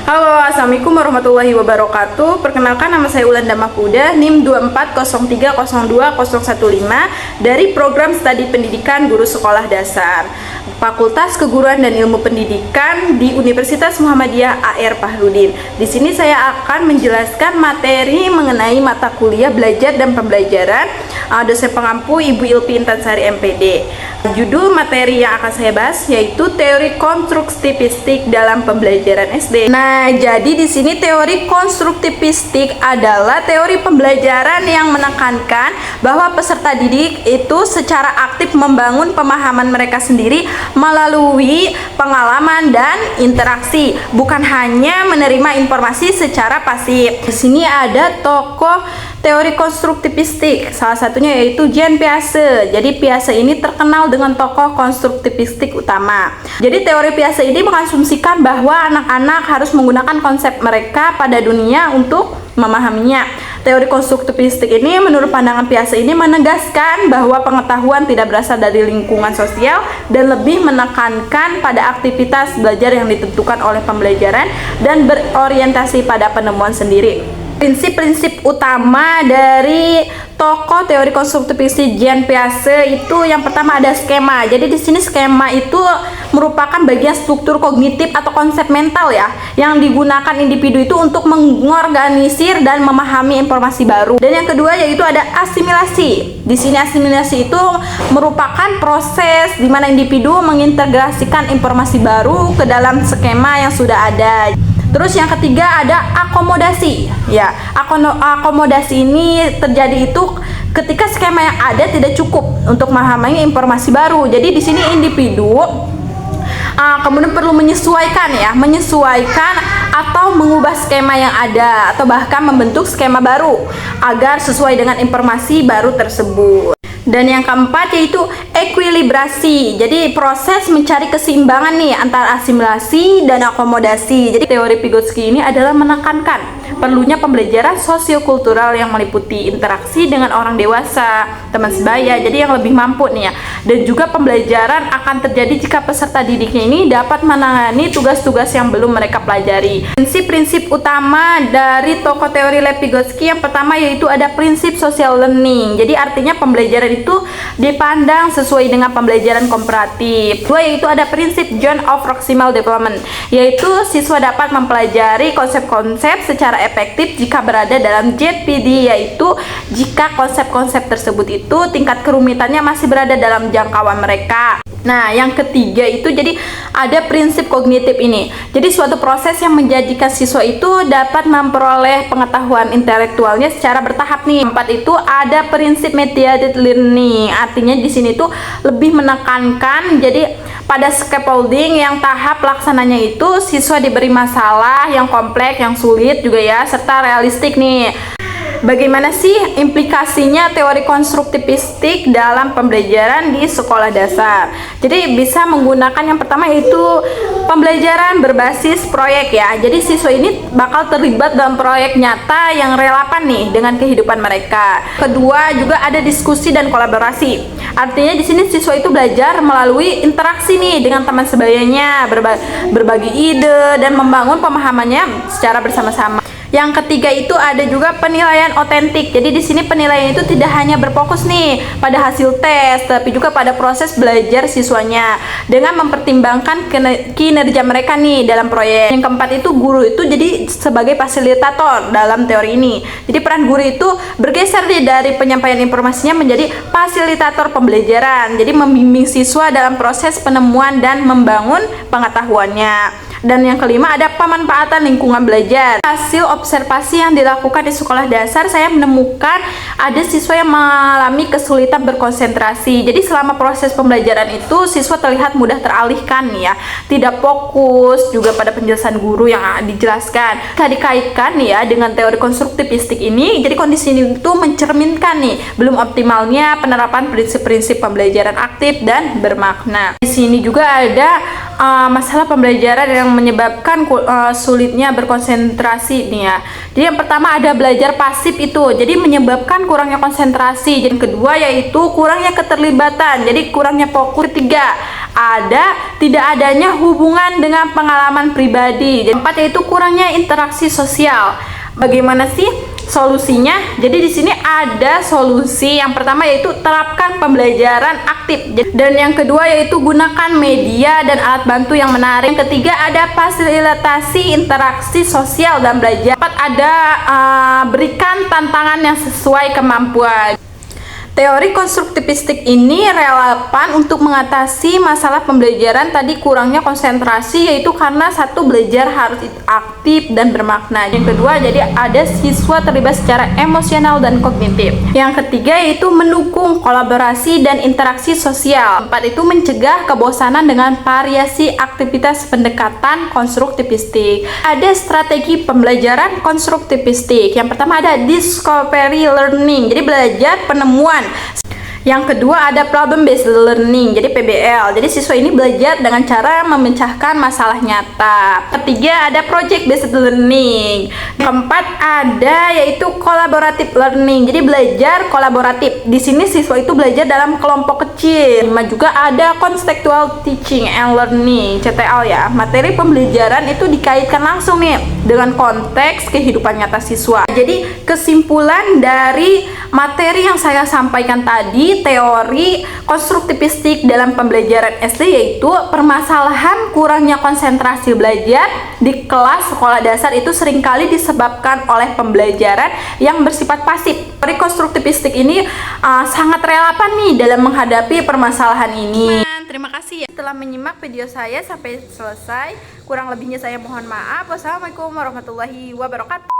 Halo, Assalamualaikum warahmatullahi wabarakatuh. Perkenalkan, nama saya Ulanda Mahfuda, NIM 240302015 dari Program Studi Pendidikan Guru Sekolah Dasar, Fakultas Keguruan dan Ilmu Pendidikan di Universitas Muhammadiyah AR Fahrudin. Di sini saya akan menjelaskan materi mengenai mata kuliah belajar dan pembelajaran dosen pengampu Ibu Ilpi Intansari MPD. Judul materi yang akan saya bahas yaitu teori konstruktivistik dalam pembelajaran SD. Nah, jadi di sini teori konstruktivistik adalah teori pembelajaran yang menekankan bahwa peserta didik itu secara aktif membangun pemahaman mereka sendiri melalui pengalaman dan interaksi, bukan hanya menerima informasi secara pasif. Di sini ada tokoh teori konstruktivistik, salah satunya yaitu Jean Piaget. Jadi Piaget ini terkenal dengan tokoh konstruktivistik utama. Jadi teori Piaget ini mengasumsikan bahwa anak-anak harus menggunakan konsep mereka pada dunia untuk memahaminya. Teori konstruktivistik ini menurut pandangan Piaget ini menegaskan bahwa pengetahuan tidak berasal dari lingkungan sosial dan lebih menekankan pada aktivitas belajar yang ditentukan oleh pembelajaran dan berorientasi pada penemuan sendiri. Prinsip-prinsip utama dari tokoh teori konstruktivistik Jean Piaget itu yang pertama ada skema. Jadi di sini skema itu merupakan bagian struktur kognitif atau konsep mental ya, yang digunakan individu itu untuk mengorganisir dan memahami informasi baru. Dan yang kedua yaitu ada asimilasi. Di sini asimilasi itu merupakan proses di mana individu mengintegrasikan informasi baru ke dalam skema yang sudah ada. Terus yang ketiga ada akomodasi. Ya, akomodasi ini terjadi itu ketika skema yang ada tidak cukup untuk memahami informasi baru. Jadi di sini individu kemudian perlu menyesuaikan atau mengubah skema yang ada atau bahkan membentuk skema baru agar sesuai dengan informasi baru tersebut. Dan yang keempat yaitu ekuilibrasi. Jadi proses mencari keseimbangan nih antara asimilasi dan akomodasi. Jadi teori Vygotsky ini adalah menekankan perlunya pembelajaran sosiokultural yang meliputi interaksi dengan orang dewasa, teman sebaya, jadi yang lebih mampu nih ya. Dan juga pembelajaran akan terjadi jika peserta didiknya ini dapat menangani tugas-tugas yang belum mereka pelajari. Prinsip-prinsip utama dari tokoh teori Vygotsky yang pertama yaitu ada prinsip social learning. Jadi artinya pembelajaran itu dipandang sesuai dengan pembelajaran komparatif. Dua yaitu ada prinsip zone of proximal development, yaitu siswa dapat mempelajari konsep-konsep secara efektif jika berada dalam ZPD, yaitu jika konsep-konsep tersebut itu tingkat kerumitannya masih berada dalam jangkauan mereka. Nah, yang ketiga itu jadi ada prinsip kognitif ini. Jadi suatu proses yang menjadikan siswa itu dapat memperoleh pengetahuan intelektualnya secara bertahap nih. Empat itu ada prinsip mediated learning. Artinya di sini tuh lebih menekankan jadi pada scaffolding yang tahap pelaksananya itu siswa diberi masalah yang kompleks, yang sulit juga ya, serta realistik nih. Bagaimana sih implikasinya teori konstruktivistik dalam pembelajaran di sekolah dasar? Jadi bisa menggunakan yang pertama yaitu pembelajaran berbasis proyek ya. Jadi siswa ini bakal terlibat dalam proyek nyata yang relevan nih dengan kehidupan mereka. Kedua juga ada diskusi dan kolaborasi. Artinya di sini siswa itu belajar melalui interaksi nih dengan teman sebayanya, berbagi ide dan membangun pemahamannya secara bersama-sama. Yang ketiga itu ada juga penilaian otentik. Jadi di sini penilaian itu tidak hanya berfokus nih pada hasil tes, tapi juga pada proses belajar siswanya dengan mempertimbangkan kinerja mereka nih dalam proyek. Yang keempat itu guru itu jadi sebagai fasilitator dalam teori ini. Jadi peran guru itu bergeser nih dari penyampaian informasinya menjadi fasilitator pembelajaran. Jadi membimbing siswa dalam proses penemuan dan membangun pengetahuannya. Dan yang kelima ada pemanfaatan lingkungan belajar. Hasil observasi yang dilakukan di sekolah dasar, saya menemukan ada siswa yang mengalami kesulitan berkonsentrasi. Jadi selama proses pembelajaran itu siswa terlihat mudah teralihkan ya, tidak fokus juga pada penjelasan guru yang dijelaskan. Jika dikaitkan ya dengan teori konstruktivistik ini, jadi kondisi ini itu mencerminkan nih belum optimalnya penerapan prinsip-prinsip pembelajaran aktif dan bermakna. Di sini juga ada masalah pembelajaran yang menyebabkan sulitnya berkonsentrasi nih ya. Jadi yang pertama ada belajar pasif itu, jadi menyebabkan kurangnya konsentrasi. Yang kedua yaitu kurangnya keterlibatan, jadi kurangnya fokus. Ketiga tidak adanya hubungan dengan pengalaman pribadi. Keempat yaitu kurangnya interaksi sosial. Bagaimana sih solusinya? Jadi di sini ada solusi. Yang pertama yaitu terapkan pembelajaran aktif, dan yang kedua yaitu gunakan media dan alat bantu yang menarik. Yang ketiga ada fasilitasi interaksi sosial dan belajar. Keempat ada berikan tantangan yang sesuai kemampuan. Teori konstruktivistik ini relevan untuk mengatasi masalah pembelajaran tadi kurangnya konsentrasi, yaitu karena satu, belajar harus aktif dan bermakna. Yang kedua, jadi ada siswa terlibat secara emosional dan kognitif. Yang ketiga yaitu mendukung kolaborasi dan interaksi sosial. Empat itu mencegah kebosanan dengan variasi aktivitas pendekatan konstruktivistik. Ada strategi pembelajaran konstruktivistik. Yang pertama ada discovery learning, jadi belajar penemuan. Yang kedua ada problem based learning, jadi PBL. Jadi siswa ini belajar dengan cara memecahkan masalah nyata. Ketiga ada project based learning. Keempat ada yaitu collaborative learning, jadi belajar kolaboratif. Di sini siswa itu belajar dalam kelompok kecil. Lima juga ada contextual teaching and learning, CTL ya. Materi pembelajaran itu dikaitkan langsung nih dengan konteks kehidupan nyata siswa. Jadi kesimpulan dari materi yang saya sampaikan tadi, teori konstruktivistik dalam pembelajaran SD, yaitu permasalahan kurangnya konsentrasi belajar di kelas sekolah dasar itu seringkali disebabkan oleh pembelajaran yang bersifat pasif. Teori konstruktivistik ini sangat relevan nih dalam menghadapi permasalahan ini. Terima kasih ya telah menyimak video saya sampai selesai. Kurang lebihnya saya mohon maaf. Wassalamualaikum warahmatullahi wabarakatuh.